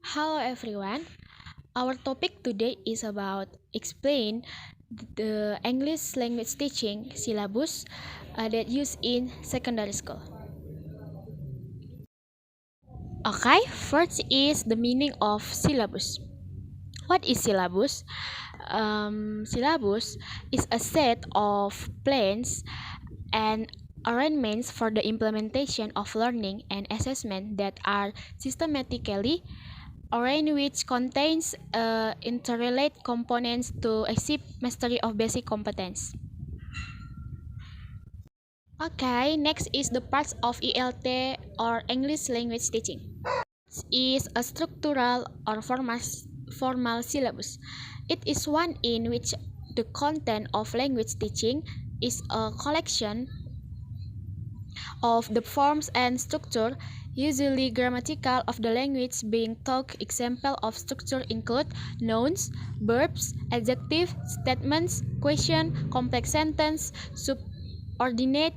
Hello everyone. Our topic today is about explain the English language teaching syllabus that used in secondary school. Okay, first is the meaning of syllabus. What is syllabus? Syllabus is a set of plans and arrangements for the implementation of learning and assessment that are systematically arranged which contains interrelated components to achieve mastery of basic competence. Okay, next is the parts of ELT or English language teaching. Is a structural or formal syllabus. It is one in which the content of language teaching is a collection of the forms and structure, usually grammatical, of the language being taught. Example of structure include nouns, verbs, adjective, statements, question, complex sentence, subordinate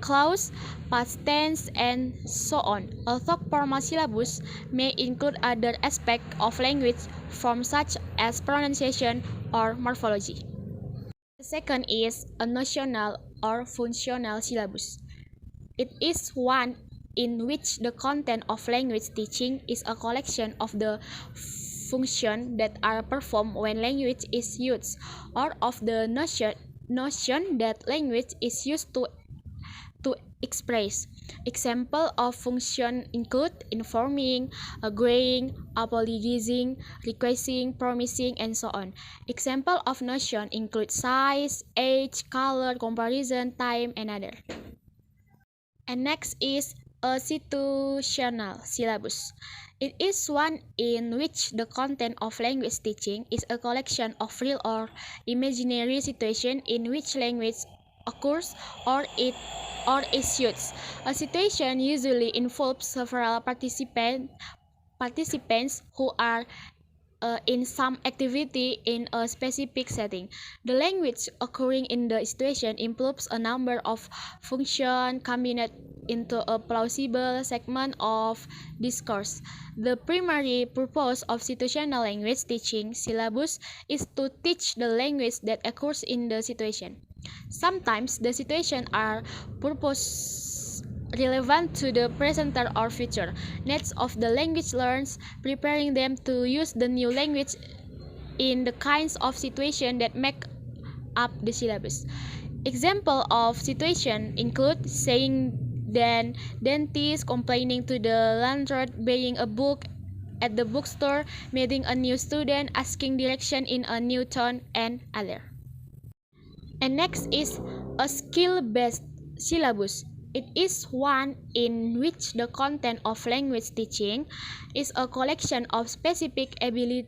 clause, past tense, and so on. Although formal syllabus may include other aspects of language forms such as pronunciation or morphology. The second is a notional or functional syllabus. It is one in which the content of language teaching is a collection of the functions that are performed when language is used, or of the notion that language is used to express. Example of function include informing, agreeing, apologizing, requesting, promising, and so on. Example of notion include size, age, color, comparison, time, and other. And next is a situational syllabus. It is one in which the content of language teaching is a collection of real or imaginary situations in which language occurs or is used. A situation usually involves several participants who are in some activity in a specific setting. The language occurring in the situation includes a number of functions combined into a plausible segment of discourse. The primary purpose of situational language teaching syllabus is to teach the language that occurs in the situation. Sometimes the situations are purpose relevant to the presenter or future needs of the language learners, preparing them to use the new language in the kinds of situation that make up the syllabus. Example of situation include saying then dentist, complaining to the landlord, buying a book at the bookstore, meeting a new student, asking direction in a new town, and other. And next is a skill-based syllabus. It is one in which the content of language teaching is a collection of specific ability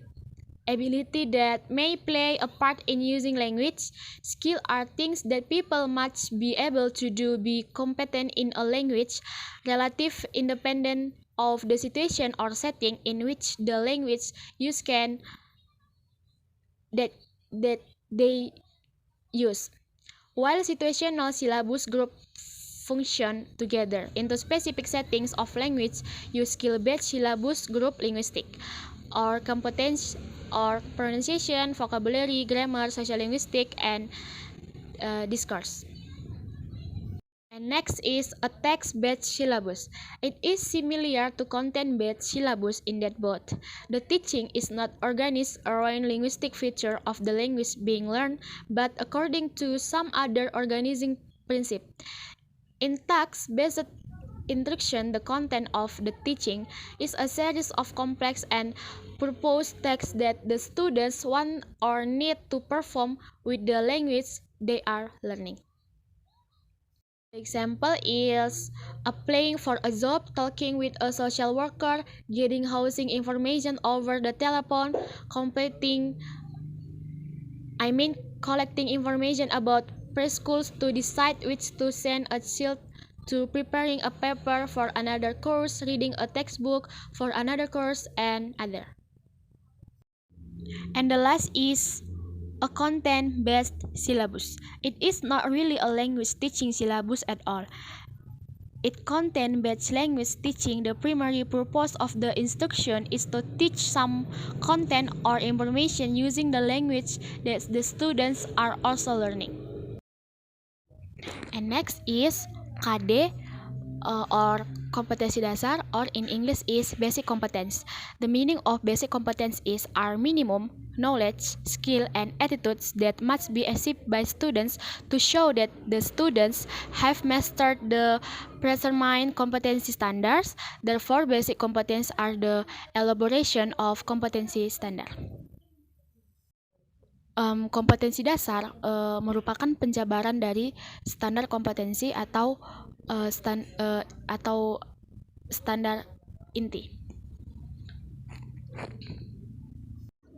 that may play a part in using language. Skill are things that people must be able to do, be competent in a language, relative independent of the situation or setting in which the language used can that they use. While situational syllabus group function together into specific settings of language, use skill-based syllabus group linguistic or competence or pronunciation, vocabulary, grammar, social linguistic, and discourse. And next is a text-based syllabus. It is similar to content-based syllabus in that both the teaching is not organized around linguistic feature of the language being learned, but according to some other organizing principle. In text-based instruction, the content of the teaching is a series of complex and purpose texts that the students want or need to perform with the language they are learning. The example is applying for a job, talking with a social worker, getting housing information over the telephone, collecting information about preschools to decide which to send a child to, preparing a paper for another course, reading a textbook for another course, and other. And the last is a content-based syllabus. It is not really a language teaching syllabus at all. It contains batch language teaching. The primary purpose of the instruction is to teach some content or information using the language that the students are also learning. And next is KD or kompetensi dasar, or in English is basic competence. The meaning of basic competence is our minimum knowledge, skill, and attitudes that must be achieved by students to show that the students have mastered the predetermined competency standards. Therefore, basic competence are the elaboration of competency standard. Kompetensi dasar merupakan penjabaran dari standar kompetensi atau standar inti.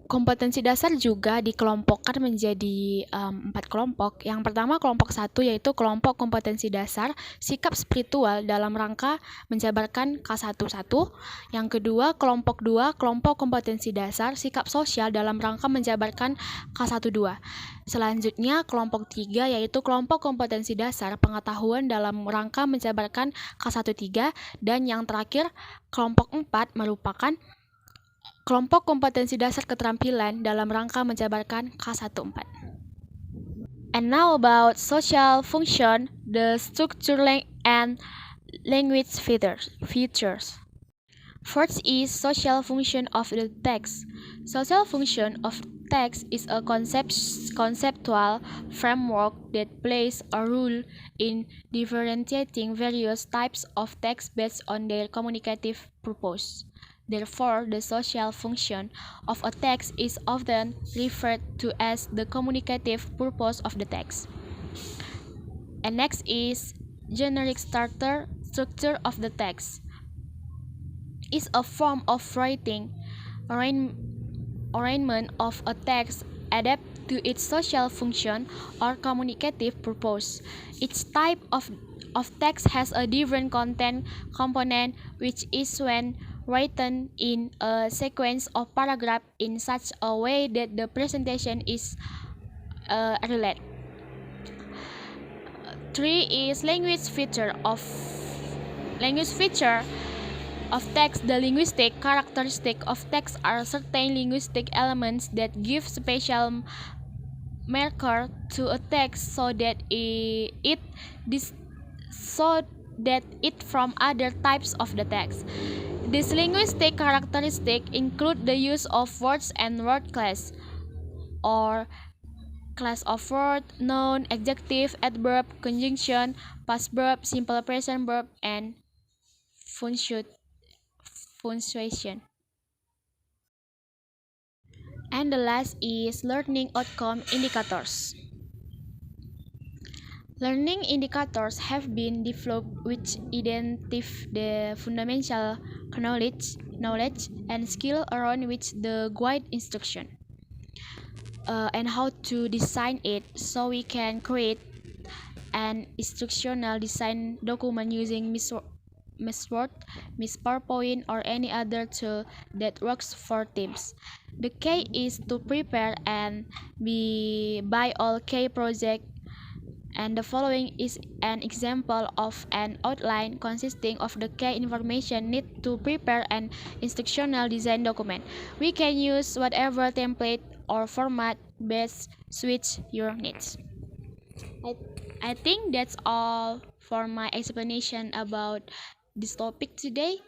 Kompetensi dasar juga dikelompokkan menjadi 4 kelompok. Yang pertama kelompok 1 yaitu kelompok kompetensi dasar sikap spiritual dalam rangka menjabarkan K11. Yang kedua kelompok 2 kelompok kompetensi dasar sikap sosial dalam rangka menjabarkan K12. Selanjutnya kelompok 3 yaitu kelompok kompetensi dasar pengetahuan dalam rangka menjabarkan K13. Dan yang terakhir kelompok 4 merupakan kelompok kompetensi dasar keterampilan dalam rangka menjabarkan K14. And now about social function, the structure and language features. First is social function of the text. Social function of text is a conceptual framework that plays a role in differentiating various types of text based on their communicative purpose. Therefore, the social function of a text is often referred to as the communicative purpose of the text. And next is generic structure of the text. Is a form of writing arrangement of a text adapted to its social function or communicative purpose. Each type of text has a different content component, which is when written in a sequence of paragraphs in such a way that the presentation is related. 3 is language feature of text. The linguistic characteristic of text are certain linguistic elements that give special marker to a text so that it from other types of the text. These linguistic characteristics include the use of words and word class, or class of word, noun, adjective, adverb, conjunction, past verb, simple present verb, and punctuation. And the last is learning outcome indicators. Learning indicators have been developed which identify the fundamental knowledge and skill around which the guide instruction and how to design it, so we can create an instructional design document using Miss Word, Miss PowerPoint, or any other tool that works for teams. The key is to prepare and buy all key project. And the following is an example of an outline consisting of the key information needed to prepare an instructional design document. We can use whatever template or format best suits your needs. I think that's all for my explanation about this topic today.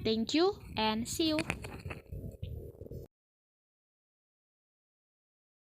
Thank you and see you.